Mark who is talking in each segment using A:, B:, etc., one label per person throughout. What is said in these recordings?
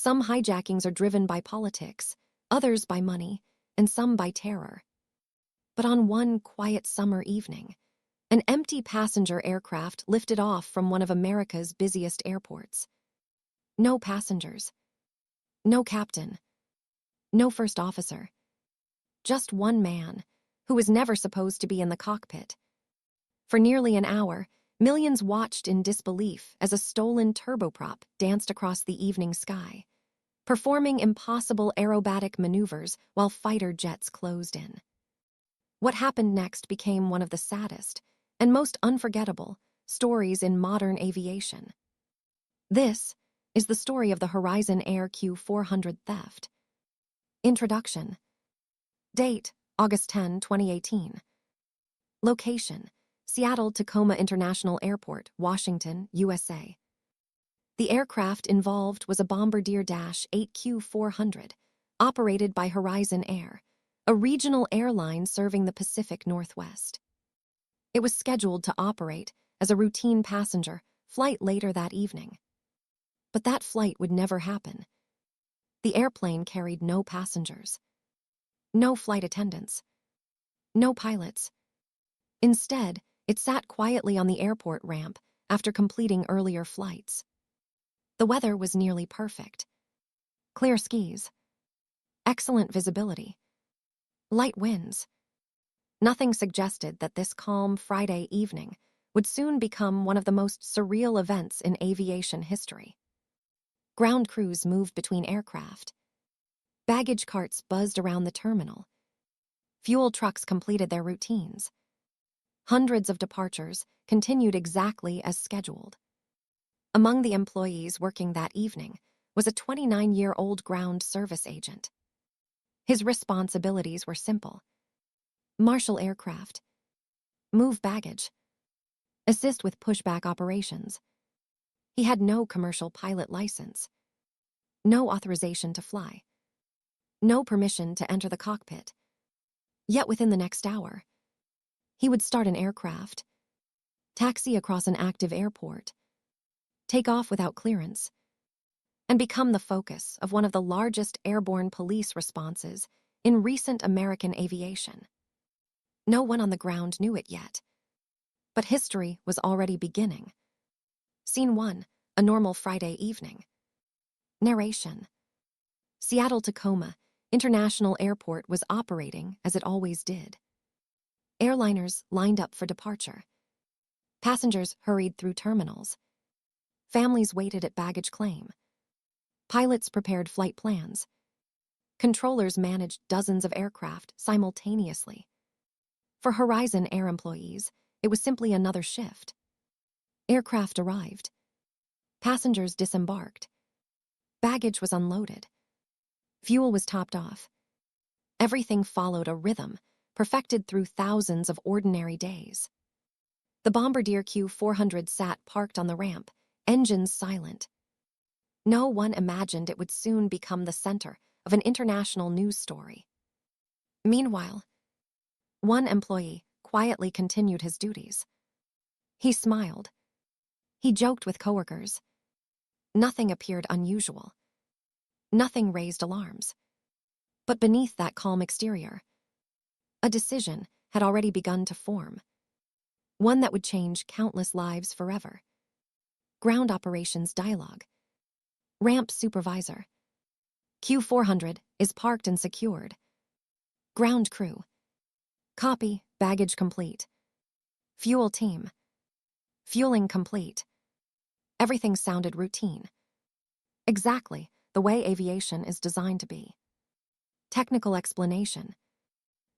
A: Some hijackings are driven by politics, others by money, and some by terror. But on one quiet summer evening, an empty passenger aircraft lifted off from one of America's busiest airports. No passengers. No captain. No first officer. Just one man, who was never supposed to be in the cockpit. For nearly an hour, millions watched in disbelief as a stolen turboprop danced across the evening sky, performing impossible aerobatic maneuvers while fighter jets closed in. What happened next became one of the saddest and most unforgettable stories in modern aviation. This is the story of the Horizon Air Q400 theft. Introduction. Date, August 10, 2018. Location, Seattle-Tacoma International Airport, Washington, USA. The aircraft involved was a Bombardier Dash 8 Q400, operated by Horizon Air, a regional airline serving the Pacific Northwest. It was scheduled to operate as a routine passenger flight later that evening. But that flight would never happen. The airplane carried no passengers, no flight attendants, no pilots. Instead, it sat quietly on the airport ramp after completing earlier flights. The weather was nearly perfect. Clear skies, excellent visibility, light winds. Nothing suggested that this calm Friday evening would soon become one of the most surreal events in aviation history. Ground crews moved between aircraft. Baggage carts buzzed around the terminal. Fuel trucks completed their routines. Hundreds of departures continued exactly as scheduled. Among the employees working that evening was a 29-year-old ground service agent. His responsibilities were simple: marshal aircraft, move baggage, assist with pushback operations. He had no commercial pilot license, no authorization to fly, no permission to enter the cockpit. Yet within the next hour, he would start an aircraft, taxi across an active airport, take off without clearance, and become the focus of one of the largest airborne police responses in recent American aviation. No one on the ground knew it yet, but history was already beginning. Scene 1, a normal Friday evening. Narration. Seattle-Tacoma International Airport was operating as it always did. Airliners lined up for departure. Passengers hurried through terminals. Families waited at baggage claim. Pilots prepared flight plans. Controllers managed dozens of aircraft simultaneously. For Horizon Air employees, it was simply another shift. Aircraft arrived. Passengers disembarked. Baggage was unloaded. Fuel was topped off. Everything followed a rhythm perfected through thousands of ordinary days. The Bombardier Q400 sat parked on the ramp, engines silent. No one imagined it would soon become the center of an international news story. Meanwhile, one employee quietly continued his duties. He smiled. He joked with coworkers. Nothing appeared unusual. Nothing raised alarms. But beneath that calm exterior, a decision had already begun to form. One that would change countless lives forever. Ground operations dialogue. Ramp supervisor. Q400 is parked and secured. Ground crew. Copy, baggage complete. Fuel team. Fueling complete. Everything sounded routine. Exactly the way aviation is designed to be. Technical explanation.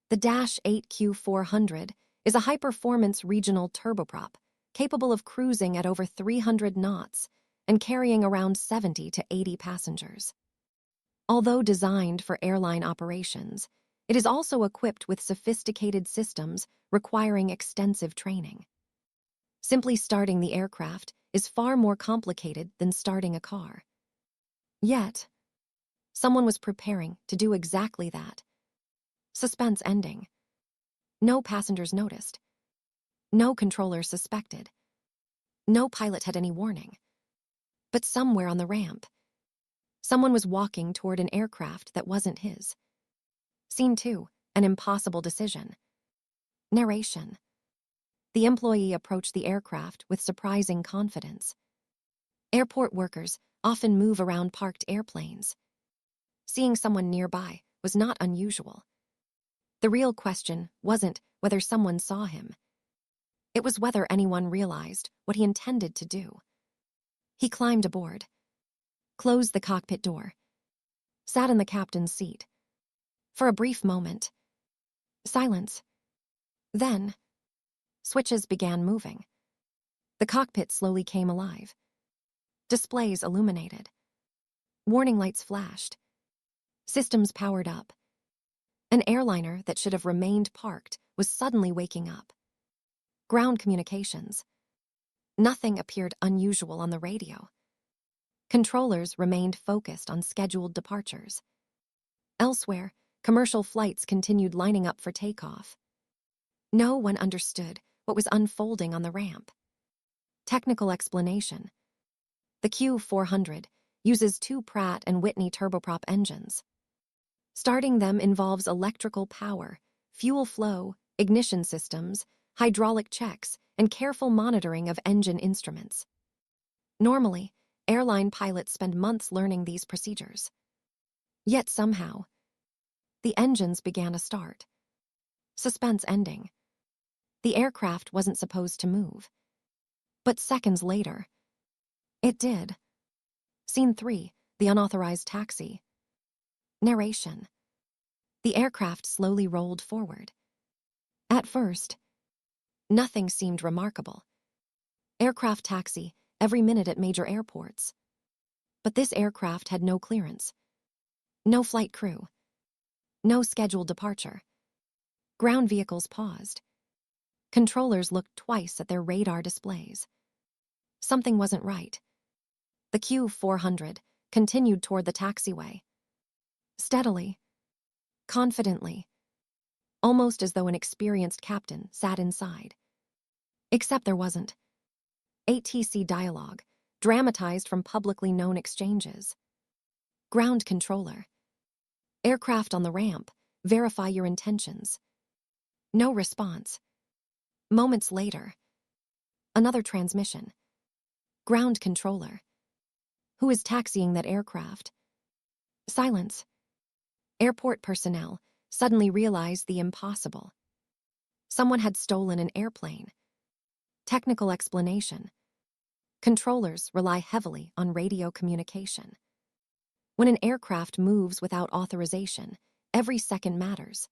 A: The Dash 8 Q400 is a high-performance regional turboprop capable of cruising at over 300 knots and carrying around 70 to 80 passengers. Although designed for airline operations, it is also equipped with sophisticated systems requiring extensive training. Simply starting the aircraft is far more complicated than starting a car. Yet, someone was preparing to do exactly that. Suspense ending. No passengers noticed. No controller suspected. No pilot had any warning. But somewhere on the ramp, Someone was walking toward an aircraft that wasn't his. Scene 2, an impossible decision. Narration. The employee approached the aircraft with surprising confidence. Airport workers often move around parked airplanes. Seeing someone nearby was not unusual. The real question wasn't whether someone saw him. It was whether anyone realized what he intended to do. He climbed aboard, closed the cockpit door, sat in the captain's seat. For a brief moment, silence. Then, switches began moving. The cockpit slowly came alive. Displays illuminated. Warning lights flashed. Systems powered up. An airliner that should have remained parked was suddenly waking up. Ground communications. Nothing appeared unusual on the radio. Controllers remained focused on scheduled departures. Elsewhere, commercial flights continued lining up for takeoff. No one understood what was unfolding on the ramp. Technical explanation. The Q400 uses 2 Pratt & Whitney turboprop engines. Starting them involves electrical power, fuel flow, ignition systems, hydraulic checks, and careful monitoring of engine instruments. Normally, airline pilots spend months learning these procedures. Yet somehow, the engines began to start. Suspense ending. The aircraft wasn't supposed to move. But seconds later, it did. Scene 3, the unauthorized taxi. Narration. The aircraft slowly rolled forward. At first, nothing seemed remarkable. Aircraft taxi every minute at major airports. But this aircraft had no clearance. No flight crew. No scheduled departure. Ground vehicles paused. Controllers looked twice at their radar displays. Something wasn't right. The Q400 continued toward the taxiway. Steadily, confidently, almost as though an experienced captain sat inside. Except there wasn't. ATC dialogue, dramatized from publicly known exchanges. Ground controller. Aircraft on the ramp, verify your intentions. No response. Moments later, another transmission. Ground controller. Who is taxiing that aircraft? Silence. Airport personnel suddenly realized the impossible. Someone had stolen an airplane. Technical explanation. Controllers rely heavily on radio communication. When an aircraft moves without authorization, every second matters.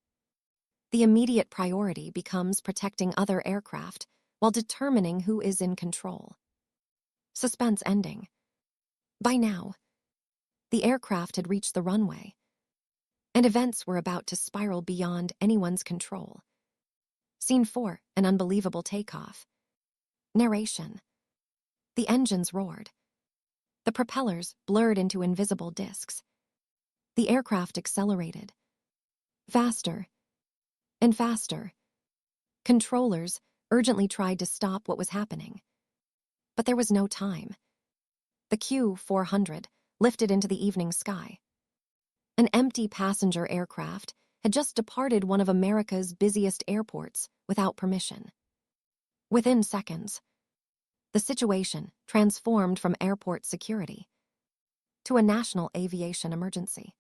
A: The immediate priority becomes protecting other aircraft while determining who is in control. Suspense ending. By now, the aircraft had reached the runway, and events were about to spiral beyond anyone's control. Scene 4, an unbelievable takeoff. Narration. The engines roared. The propellers blurred into invisible discs. The aircraft accelerated. Faster and faster. Controllers urgently tried to stop what was happening. But there was no time. The Q400 lifted into the evening sky. An empty passenger aircraft had just departed one of America's busiest airports without permission. Within seconds, the situation transformed from airport security to a national aviation emergency.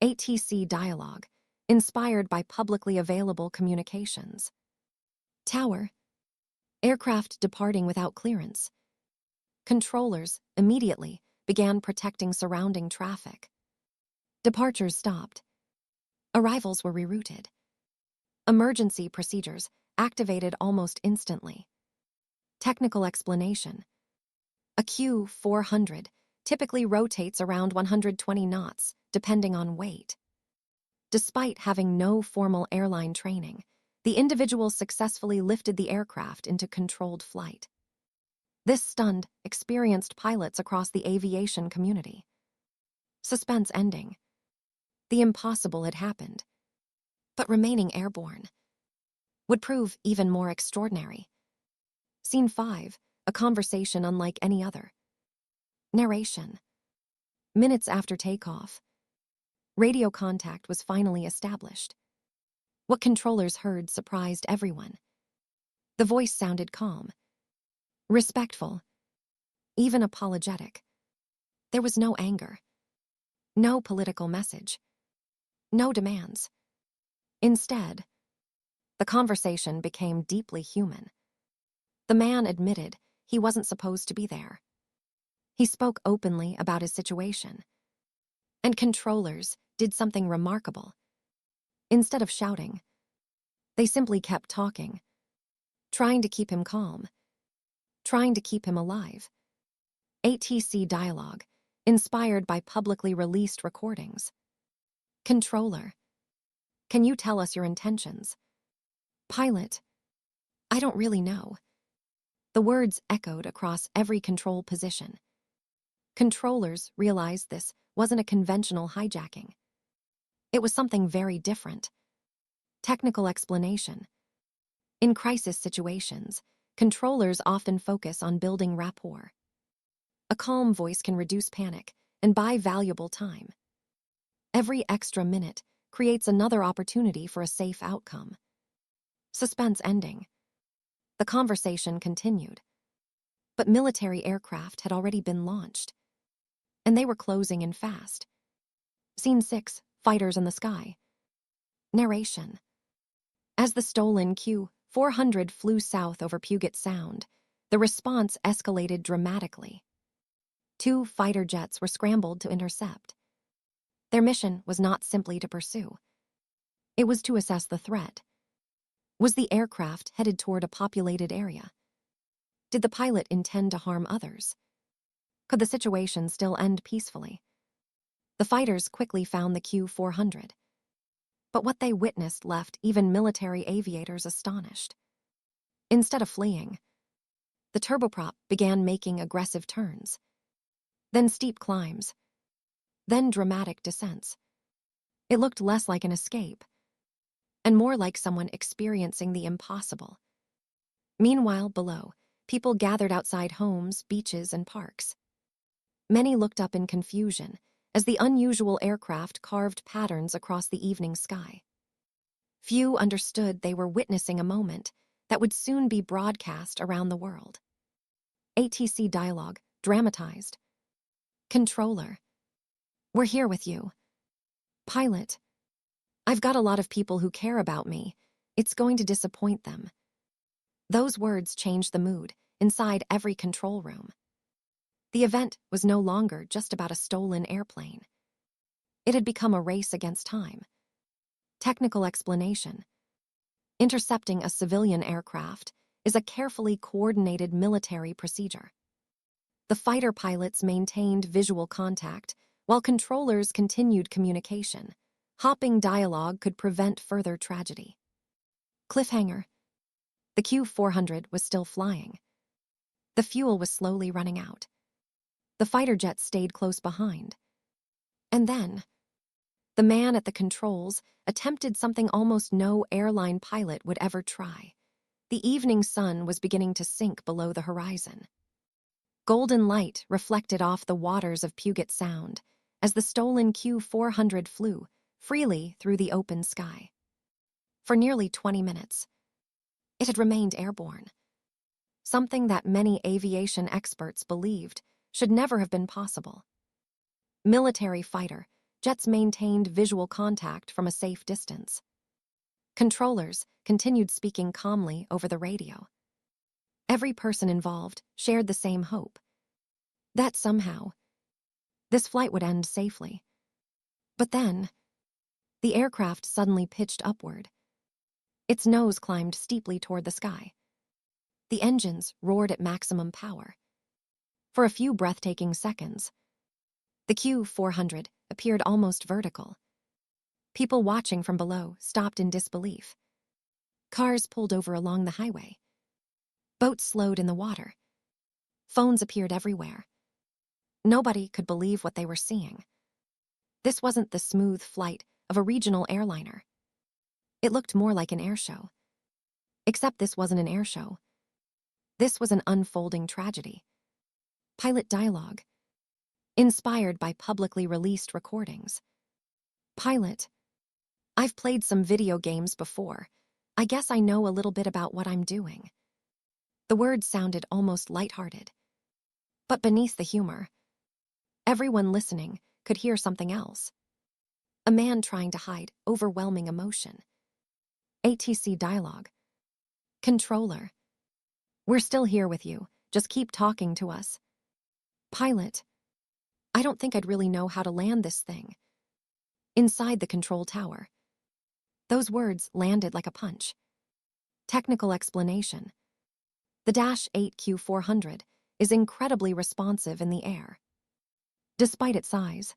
A: ATC dialogue, inspired by publicly available communications. Tower. Aircraft departing without clearance. Controllers immediately began protecting surrounding traffic. Departures stopped. Arrivals were rerouted. Emergency procedures activated almost instantly. Technical explanation. A Q400 typically rotates around 120 knots, depending on weight. Despite having no formal airline training, the individual successfully lifted the aircraft into controlled flight. This stunned experienced pilots across the aviation community. Suspense ending. The impossible had happened, but remaining airborne would prove even more extraordinary. Scene 5, a conversation unlike any other. Narration. Minutes after takeoff, radio contact was finally established. What controllers heard surprised everyone. The voice sounded calm, respectful, even apologetic. There was no anger, no political message, no demands. Instead, the conversation became deeply human. The man admitted he wasn't supposed to be there. He spoke openly about his situation. And controllers did something remarkable. Instead of shouting, they simply kept talking, trying to keep him calm, trying to keep him alive. ATC dialogue, inspired by publicly released recordings. Controller, can you tell us your intentions? Pilot, I don't really know. The words echoed across every control position. Controllers realized this wasn't a conventional hijacking. It was something very different. Technical explanation. In crisis situations, controllers often focus on building rapport. A calm voice can reduce panic and buy valuable time. Every extra minute creates another opportunity for a safe outcome. Suspense ending. The conversation continued. But military aircraft had already been launched, and they were closing in fast. Scene 6, Fighters in the Sky. Narration. As the stolen Q400 flew south over Puget Sound, the response escalated dramatically. 2 fighter jets were scrambled to intercept. Their mission was not simply to pursue. It was to assess the threat. Was the aircraft headed toward a populated area? Did the pilot intend to harm others? Could the situation still end peacefully? The fighters quickly found the Q400. But what they witnessed left even military aviators astonished. Instead of fleeing, the turboprop began making aggressive turns. Then steep climbs. Then dramatic descents. It looked less like an escape, and more like someone experiencing the impossible. Meanwhile, below, people gathered outside homes, beaches, and parks. Many looked up in confusion as the unusual aircraft carved patterns across the evening sky. Few understood they were witnessing a moment that would soon be broadcast around the world. ATC dialogue, dramatized. Controller, we're here with you. Pilot, I've got a lot of people who care about me. It's going to disappoint them. Those words changed the mood inside every control room. The event was no longer just about a stolen airplane. It had become a race against time. Technical explanation. Intercepting a civilian aircraft is a carefully coordinated military procedure. The fighter pilots maintained visual contact while controllers continued communication. Hopping dialogue could prevent further tragedy. Cliffhanger. The Q400 was still flying. The fuel was slowly running out. The fighter jets stayed close behind. And then, the man at the controls attempted something almost no airline pilot would ever try. The evening sun was beginning to sink below the horizon. Golden light reflected off the waters of Puget Sound as the stolen Q400 flew freely through the open sky. For nearly 20 minutes, it had remained airborne, something that many aviation experts believed should never have been possible. Military fighter jets maintained visual contact from a safe distance. Controllers continued speaking calmly over the radio. Every person involved shared the same hope, that somehow this flight would end safely. But then, the aircraft suddenly pitched upward. Its nose climbed steeply toward the sky. The engines roared at maximum power. For a few breathtaking seconds, the Q400 appeared almost vertical. People watching from below stopped in disbelief. Cars pulled over along the highway. Boats slowed in the water. Phones appeared everywhere. Nobody could believe what they were seeing. This wasn't the smooth flight of a regional airliner. It looked more like an airshow. Except this wasn't an airshow. This was an unfolding tragedy. Pilot dialogue. inspired by publicly released recordings. Pilot, I've played some video games before. I guess I know a little bit about what I'm doing. The words sounded almost lighthearted. But beneath the humor, everyone listening could hear something else. A man trying to hide overwhelming emotion. ATC dialogue. Controller, we're still here with you. Just keep talking to us. Pilot, I don't think I'd really know how to land this thing. Inside the control tower. Those words landed like a punch. Technical explanation. The -8 Q400 is incredibly responsive in the air. Despite its size,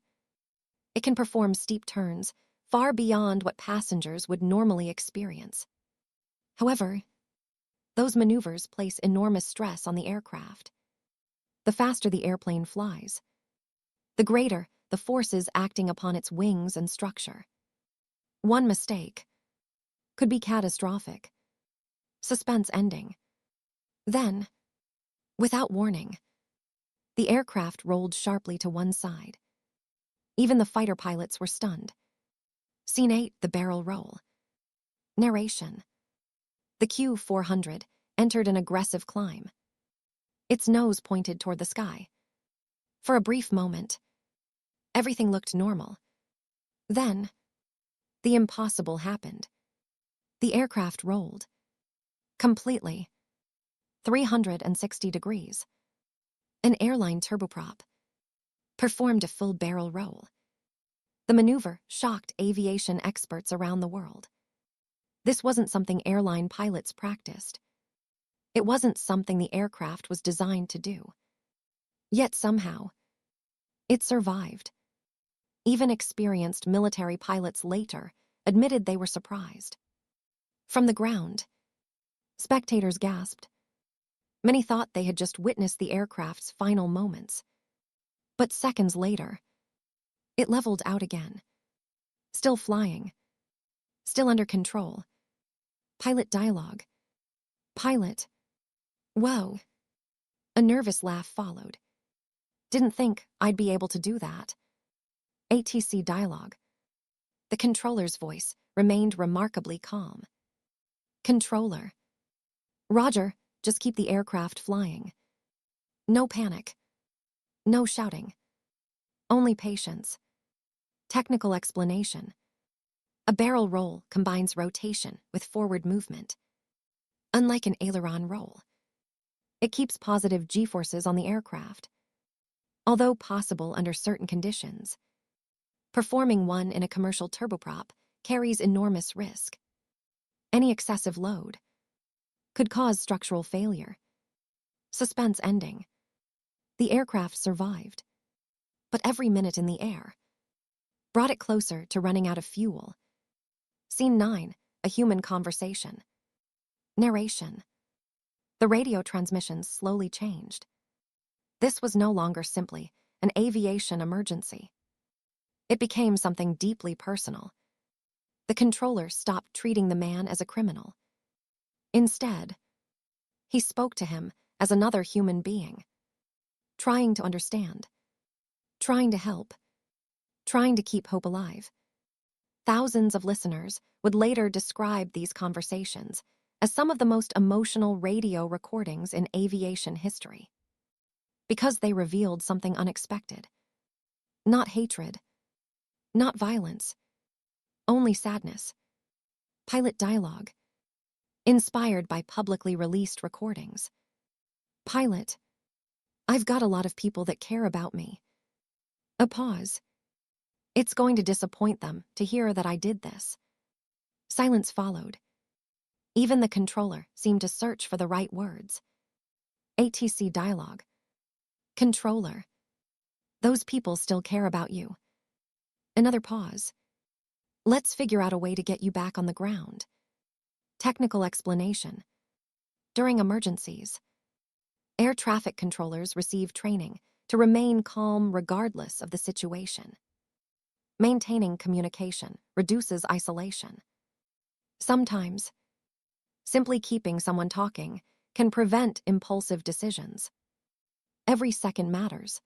A: it can perform steep turns far beyond what passengers would normally experience. However, those maneuvers place enormous stress on the aircraft. The faster the airplane flies, the greater the forces acting upon its wings and structure. One mistake could be catastrophic. Suspense ending. Then, without warning, the aircraft rolled sharply to one side. Even the fighter pilots were stunned. Scene 8, the barrel roll. Narration. The Q400 entered an aggressive climb. Its nose pointed toward the sky. For a brief moment, everything looked normal. Then, the impossible happened. The aircraft rolled. Completely. 360 degrees. An airline turboprop performed a full barrel roll. The maneuver shocked aviation experts around the world. This wasn't something airline pilots practiced. It wasn't something the aircraft was designed to do. Yet somehow, it survived. Even experienced military pilots later admitted they were surprised. From the ground, spectators gasped. Many thought they had just witnessed the aircraft's final moments. But seconds later, it leveled out again. Still flying. Still under control. Pilot dialogue. Pilot. Whoa. A nervous laugh followed. Didn't think I'd be able to do that. ATC dialogue. The controller's voice remained remarkably calm. Controller. Roger, just keep the aircraft flying. No panic. No shouting. Only patience. Technical explanation. A barrel roll combines rotation with forward movement. Unlike an aileron roll, it keeps positive g-forces on the aircraft. Although possible under certain conditions, performing one in a commercial turboprop carries enormous risk. Any excessive load could cause structural failure. Suspense ending. The aircraft survived, but every minute in the air brought it closer to running out of fuel. Scene 9, a human conversation. Narration. The radio transmissions slowly changed. This was no longer simply an aviation emergency. It became something deeply personal. The controller stopped treating the man as a criminal. Instead, he spoke to him as another human being, trying to understand, trying to help, trying to keep hope alive. Thousands of listeners would later describe these conversations as some of the most emotional radio recordings in aviation history, because they revealed something unexpected. Not hatred, not violence, only sadness. Pilot dialogue. Inspired by publicly released recordings. Pilot, I've got a lot of people that care about me. A pause. It's going to disappoint them to hear that I did this. Silence followed. Even the controller seemed to search for the right words. ATC dialogue. Controller, those people still care about you. Another pause. Let's figure out a way to get you back on the ground. Technical explanation. During emergencies, air traffic controllers receive training to remain calm regardless of the situation. Maintaining communication reduces isolation. Sometimes, simply keeping someone talking can prevent impulsive decisions. Every second matters.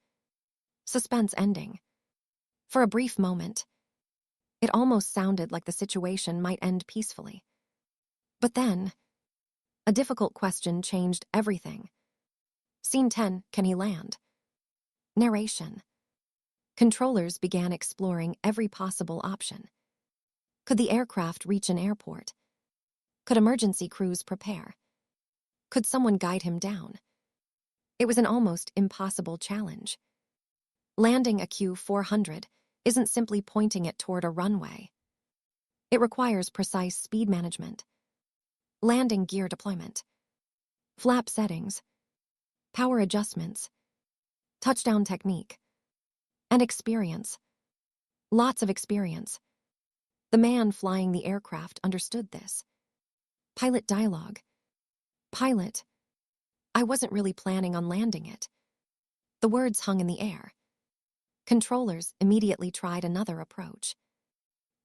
A: Suspense ending. For a brief moment, it almost sounded like the situation might end peacefully. But then, a difficult question changed everything. Scene 10, can he land? Narration. Controllers began exploring every possible option. Could the aircraft reach an airport? Could emergency crews prepare? Could someone guide him down? It was an almost impossible challenge. Landing a Q400 isn't simply pointing it toward a runway. It requires precise speed management, landing gear deployment, flap settings, power adjustments, touchdown technique, and experience. Lots of experience. The man flying the aircraft understood this. Pilot dialogue. Pilot, I wasn't really planning on landing it. The words hung in the air. Controllers immediately tried another approach.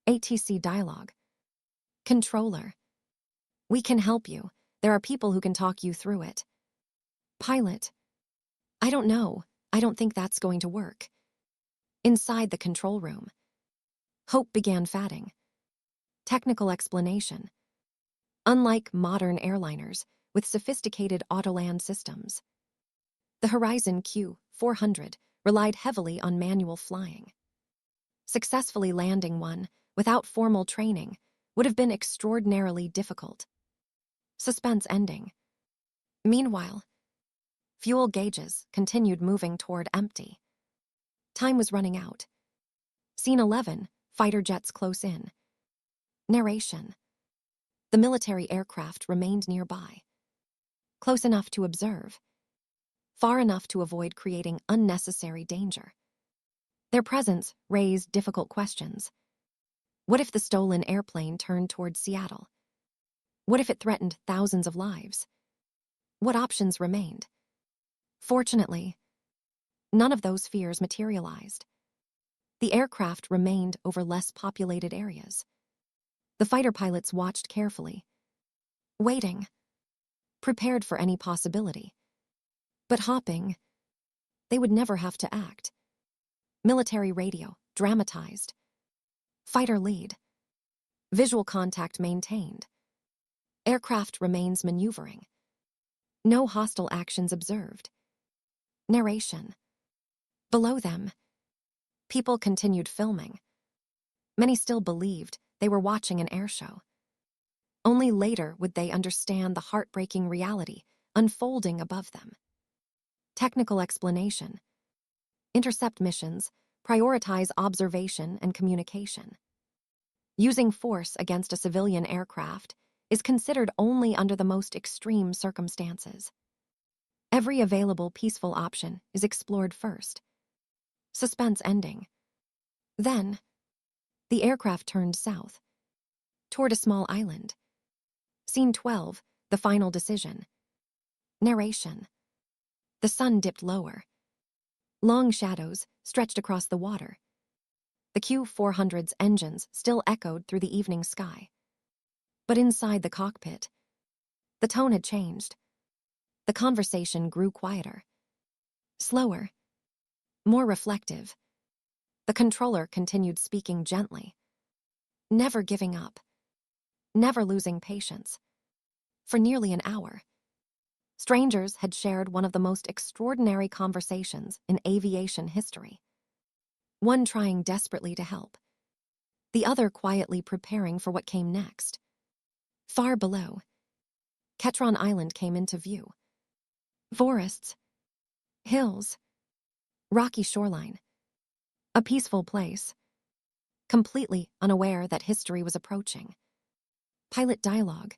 A: ATC dialogue. Controller, we can help you. There are people who can talk you through it. Pilot, I don't know. I don't think that's going to work. Inside the control room, hope began fading. Technical explanation. Unlike modern airliners with sophisticated autoland systems, the Horizon Q400 relied heavily on manual flying. Successfully landing one without formal training would have been extraordinarily difficult. Suspense ending. Meanwhile, fuel gauges continued moving toward empty. Time was running out. Scene 11, fighter jets close in. Narration. The military aircraft remained nearby. Close enough to observe. Far enough to avoid creating unnecessary danger. Their presence raised difficult questions. What if the stolen airplane turned toward Seattle? What if it threatened thousands of lives? What options remained? Fortunately, none of those fears materialized. The aircraft remained over less populated areas. The fighter pilots watched carefully, waiting, prepared for any possibility. But hopping, they would never have to act. Military radio, dramatized. Fighter lead. Visual contact maintained. Aircraft remains maneuvering. No hostile actions observed. Narration. Below them, people continued filming. Many still believed they were watching an airshow. Only later would they understand the heartbreaking reality unfolding above them. Technical explanation. Intercept missions prioritize observation and communication. Using force against a civilian aircraft is considered only under the most extreme circumstances. Every available peaceful option is explored first. Suspense ending. Then, the aircraft turned south, toward a small island. Scene 12, the final decision. Narration. The sun dipped lower. Long shadows stretched across the water. The Q400's engines still echoed through the evening sky. But inside the cockpit, the tone had changed. The conversation grew quieter. Slower. More reflective. The controller continued speaking gently. Never giving up. Never losing patience. For nearly an hour, strangers had shared one of the most extraordinary conversations in aviation history. One trying desperately to help. The other quietly preparing for what came next. Far below, Ketron Island came into view. Forests, hills, rocky shoreline. A peaceful place, completely unaware that history was approaching. Pilot dialogue,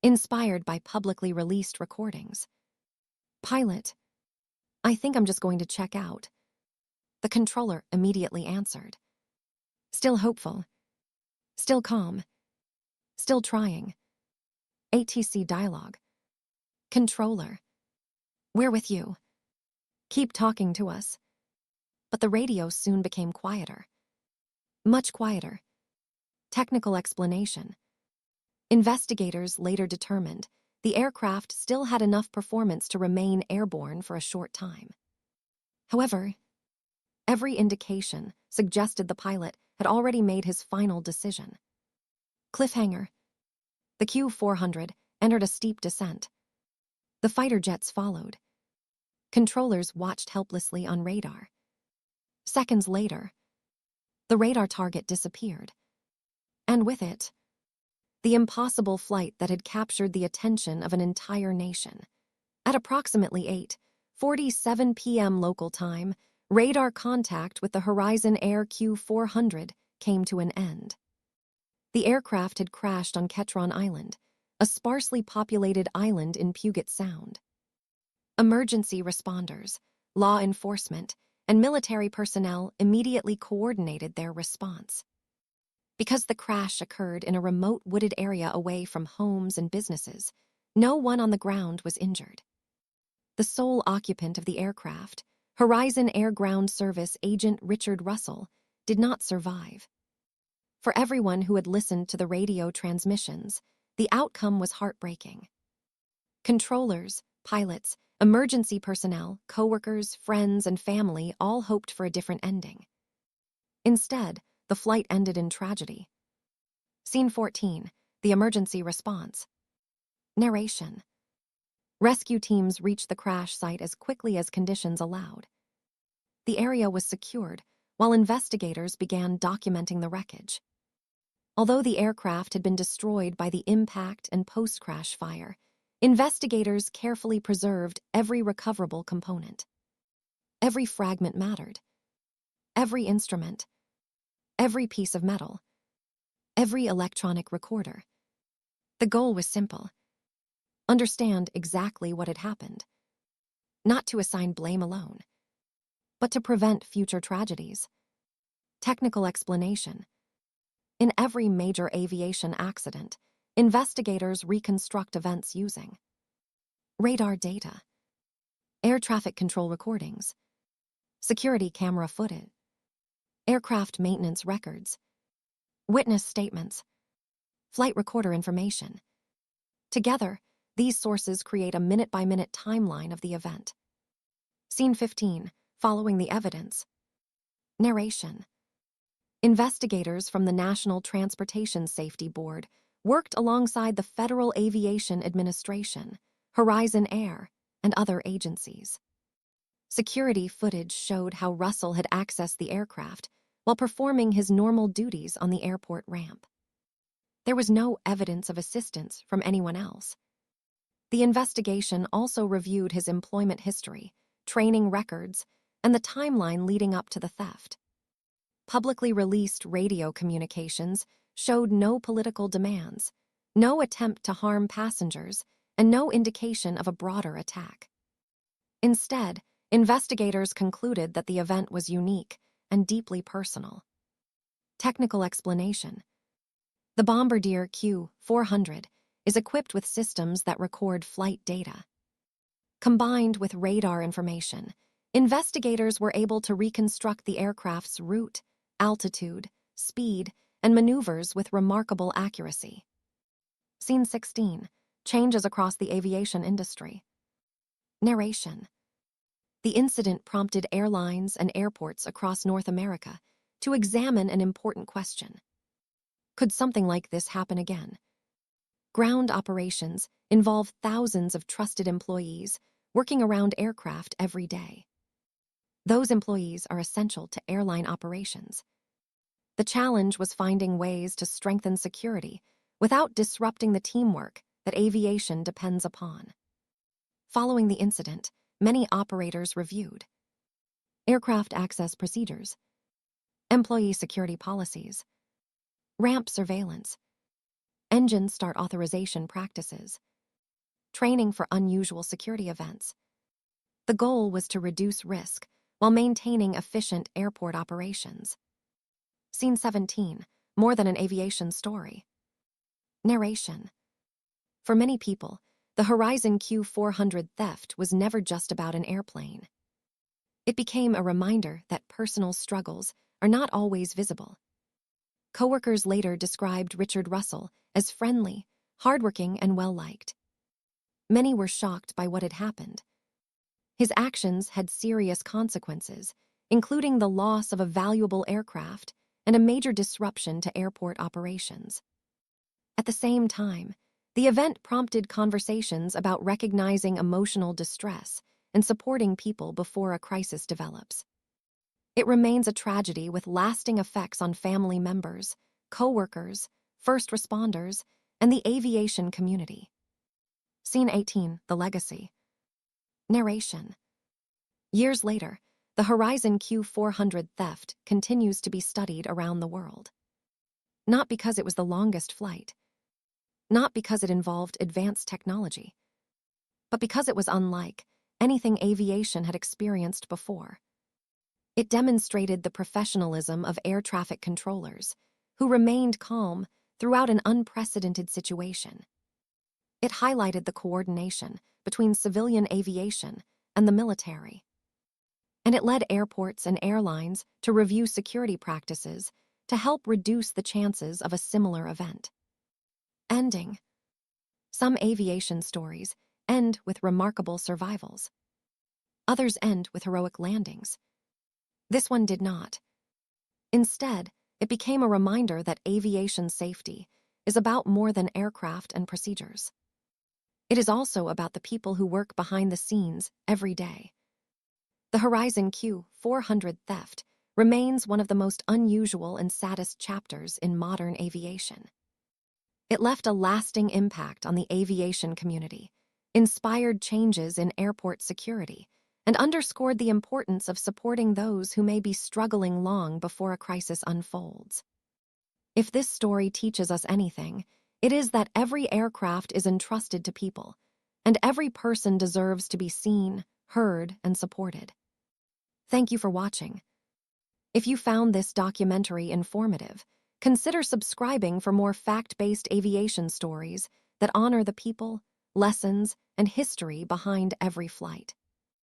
A: inspired by publicly released recordings. Pilot, I think I'm just going to check out. The controller immediately answered. Still hopeful, still calm, still trying. ATC dialogue. Controller, we're with you. Keep talking to us. But the radio soon became quieter. Much quieter. Technical explanation. Investigators later determined the aircraft still had enough performance to remain airborne for a short time. However, Every indication suggested the pilot had already made his final decision. Cliffhanger. The Q400 entered a steep descent. The fighter jets followed. Controllers watched helplessly on radar. Seconds later, the radar target disappeared. And with it, the impossible flight that had captured the attention of an entire nation. At approximately 8:47 p.m. local time, radar contact with the Horizon Air Q400 came to an end. The aircraft had crashed on Ketron Island, a sparsely populated island in Puget Sound. Emergency responders, law enforcement, and military personnel immediately coordinated their response. Because the crash occurred in a remote wooded area away from homes and businesses, no one on the ground was injured. The sole occupant of the aircraft, Horizon Air Ground Service Agent Richard Russell, did not survive. For everyone who had listened to the radio transmissions, the outcome was heartbreaking. Controllers, pilots, emergency personnel, coworkers, friends, and family all hoped for a different ending. Instead, the flight ended in tragedy. Scene 14, the emergency response. Narration. Rescue teams reached the crash site as quickly as conditions allowed. The area was secured, while investigators began documenting the wreckage. Although the aircraft had been destroyed by the impact and post-crash fire, investigators carefully preserved every recoverable component. Every fragment mattered. Every instrument. Every piece of metal. Every electronic recorder. The goal was simple. Understand exactly what had happened. Not to assign blame alone, but to prevent future tragedies. Technical explanation. In every major aviation accident, investigators reconstruct events using radar data, air traffic control recordings, security camera footage, aircraft maintenance records, witness statements, flight recorder information. Together, these sources create a minute-by-minute timeline of the event. Scene 15, following the evidence. Narration. Investigators from the National Transportation Safety Board worked alongside the Federal Aviation Administration, Horizon Air, and other agencies. Security footage showed how Russell had accessed the aircraft while performing his normal duties on the airport ramp. There was no evidence of assistance from anyone else. The investigation also reviewed his employment history, training records, and the timeline leading up to the theft. Publicly released radio communications showed no political demands, no attempt to harm passengers, and no indication of a broader attack. Instead, investigators concluded that the event was unique and deeply personal. Technical explanation. The Bombardier Q400 is equipped with systems that record flight data. Combined with radar information, investigators were able to reconstruct the aircraft's route, altitude, speed, and maneuvers with remarkable accuracy. Scene 16, changes across the aviation industry. Narration. The incident prompted airlines and airports across North America to examine an important question. Could something like this happen again? Ground operations involve thousands of trusted employees working around aircraft every day. Those employees are essential to airline operations. The challenge was finding ways to strengthen security without disrupting the teamwork that aviation depends upon. Following the incident, many operators reviewed aircraft access procedures, employee security policies, ramp surveillance, engine start authorization practices, training for unusual security events. The goal was to reduce risk while maintaining efficient airport operations. Scene 17, more than an aviation story. Narration. For many people, the Horizon Q400 theft was never just about an airplane. It became a reminder that personal struggles are not always visible. Coworkers later described Richard Russell as friendly, hardworking, and well-liked. Many were shocked by what had happened. His actions had serious consequences, including the loss of a valuable aircraft and a major disruption to airport operations. At the same time, the event prompted conversations about recognizing emotional distress and supporting people before a crisis develops. It remains a tragedy with lasting effects on family members, co-workers, first responders, and the aviation community. Scene 18, The Legacy. Narration. Years later, the Horizon Q400 theft continues to be studied around the world. Not because it was the longest flight, not because it involved advanced technology, but because it was unlike anything aviation had experienced before. It demonstrated the professionalism of air traffic controllers, who remained calm throughout an unprecedented situation. It highlighted the coordination between civilian aviation and the military. And it led airports and airlines to review security practices to help reduce the chances of a similar event. Ending. Some aviation stories end with remarkable survivals. Others end with heroic landings. This one did not. Instead, it became a reminder that aviation safety is about more than aircraft and procedures. It is also about the people who work behind the scenes every day. The Horizon Q400 theft remains one of the most unusual and saddest chapters in modern aviation. It left a lasting impact on the aviation community, inspired changes in airport security, and underscored the importance of supporting those who may be struggling long before a crisis unfolds. If this story teaches us anything, it is that every aircraft is entrusted to people, and every person deserves to be seen, heard, and supported. Thank you for watching. If you found this documentary informative, consider subscribing for more fact-based aviation stories that honor the people, lessons, and history behind every flight.